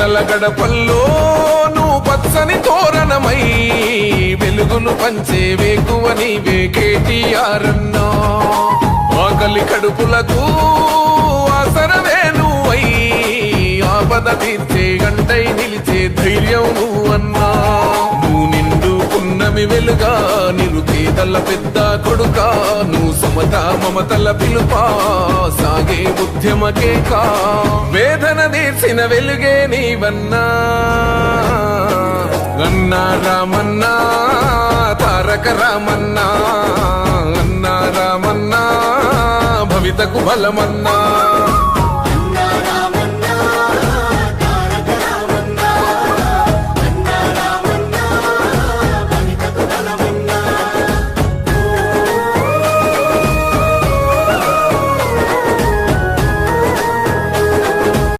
పేదల గడపల్లో నువ్వు పచ్చని తోరణమై వెలుగును పంచే వేకువ నీవే కేటీఆర్ అన్నా. ఆకలి కడుపులకు ఆసరవే నువ్వై ఆపద తీర్చే గంటై నిలిచే ధైర్యం నువ్వన్నా. నువ్వు నిండుకున్నమి వెలుగా నిరుపేదల పెద్ద కొడుకా. నువ్వు సమత మమతల పిలుపా సాగే ఉద్యమకే కా. వేదన తీర్చిన వెలుగే నీవన్నా. అన్నా రామన్నా తారక రామన్నా. అన్నా రామన్నా భవితకు బలమన్నా.